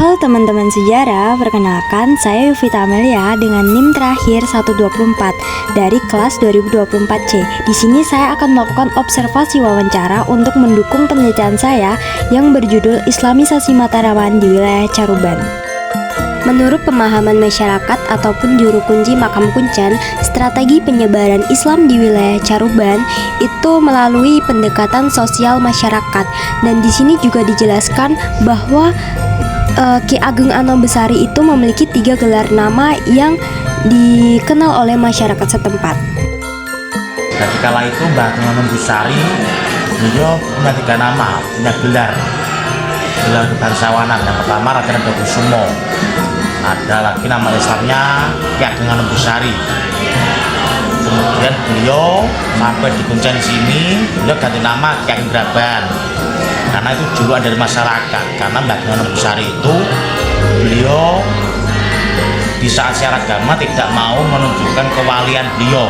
Halo teman-teman sejarah, perkenalkan saya Yovita Amelia dengan NIM terakhir 124 dari kelas 2024C. Di sini saya akan melakukan observasi wawancara untuk mendukung penelitian saya yang berjudul Islamisasi Mataraman di wilayah Caruban. Menurut pemahaman masyarakat ataupun juru kunci Makam Kuncen, strategi penyebaran Islam di wilayah Caruban itu melalui pendekatan sosial masyarakat. Dan di sini juga dijelaskan bahwa Ki Ageng Anambesari itu memiliki 3 gelar nama yang dikenal oleh masyarakat setempat. Jadi kala itu Mbah Ageng Anambesari beliau punya 3 nama, punya gelar kebangsawanan. Yang pertama Raden Dagosumo, ada lagi nama Islamnya Ki Ageng Anambesari. Kemudian beliau sampai di Kuncen sini, beliau ganti nama Ki Ageng Graban, karena itu julukan dari masyarakat. Karena Mbah Ageng Anambesari itu beliau di saat siar agama tidak mau menunjukkan kewalian beliau.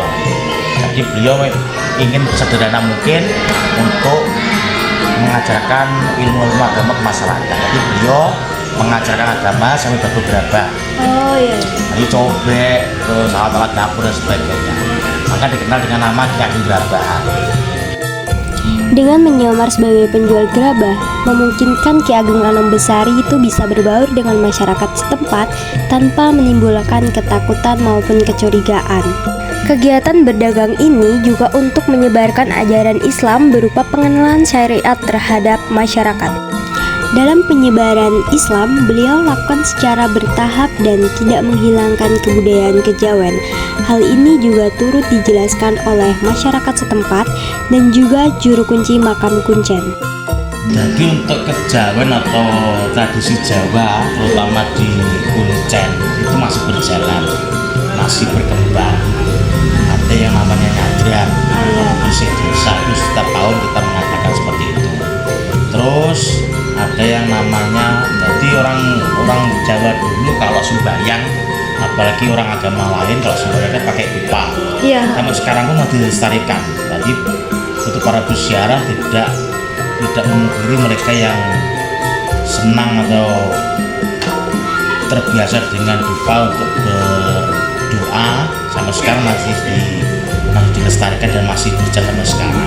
Jadi beliau ingin sederhana mungkin untuk mengajarkan ilmu-ilmu agama ke masyarakat. Jadi beliau mengajarkan agama sambil bergerabah. Oh iya. Jadi cobek, terus alat-alat dapur dan sebagainya. Maka dikenal dengan nama Ki Ageng Graban. Dengan menyamar sebagai penjual gerabah, memungkinkan Ki Ageng Anambesari itu bisa berbaur dengan masyarakat setempat tanpa menimbulkan ketakutan maupun kecurigaan. Kegiatan berdagang ini juga untuk menyebarkan ajaran Islam berupa pengenalan syariat terhadap masyarakat. Dalam penyebaran Islam, beliau lakukan secara bertahap dan tidak menghilangkan kebudayaan kejawen. Hal ini juga turut dijelaskan oleh masyarakat setempat dan juga juru kunci Makam Kuncen. Jadi untuk kejawen atau tradisi Jawa, terutama di Kuncen, itu masih berjalan, masih berkembang. Ada yang namanya nyadran, bersih desa, itu setiap tahun kita mengatakan seperti itu. Terus ada yang namanya, jadi orang Jawa dulu kalau sembahyang, apalagi orang agama lain kalau sembahyang kan pakai pipa. Iya. Sampai sekarang pun masih dilestarikan. Jadi untuk para peziarah tidak memungkiri mereka yang senang atau terbiasa dengan pipa untuk berdoa, sampai sekarang masih dilestarikan dan masih berjalan sampai sekarang.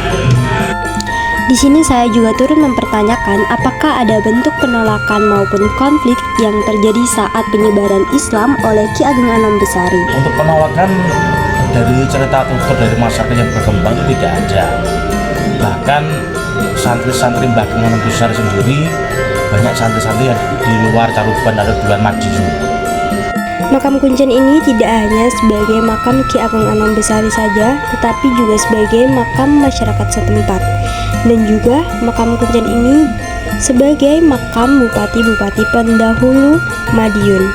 Di sini saya juga turut mempertanyakan apakah ada bentuk penolakan maupun konflik yang terjadi saat penyebaran Islam oleh Ki Ageng Anambesari. Untuk penolakan dari cerita tutur dari masyarakat yang berkembang tidak ada. Bahkan santri-santri Mbah Ageng Anambesari sendiri, banyak santri-santri yang di luar Caruban atau di luar Madiun. Makam Kuncen ini tidak hanya sebagai makam Ki Ageng Anambesari saja, tetapi juga sebagai makam masyarakat setempat. Dan juga Makam Kuncen ini sebagai makam bupati-bupati pendahulu Madiun.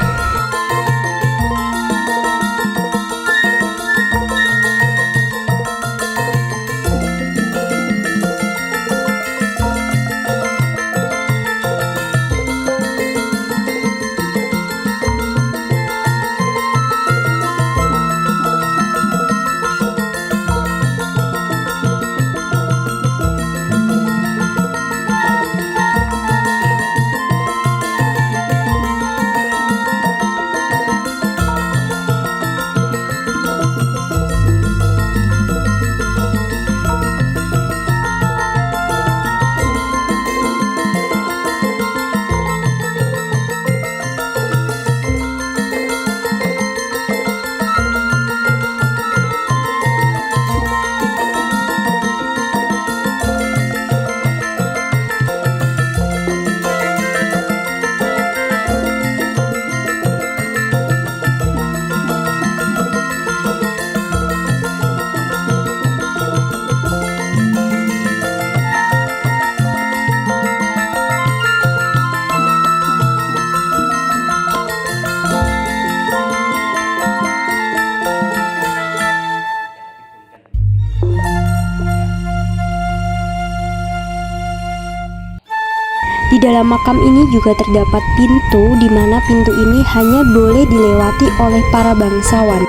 Di dalam makam ini juga terdapat pintu, di mana pintu ini hanya boleh dilewati oleh para bangsawan.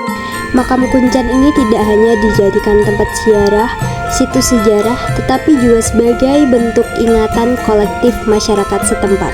Makam Kuncen ini tidak hanya dijadikan tempat ziarah, situs sejarah, tetapi juga sebagai bentuk ingatan kolektif masyarakat setempat.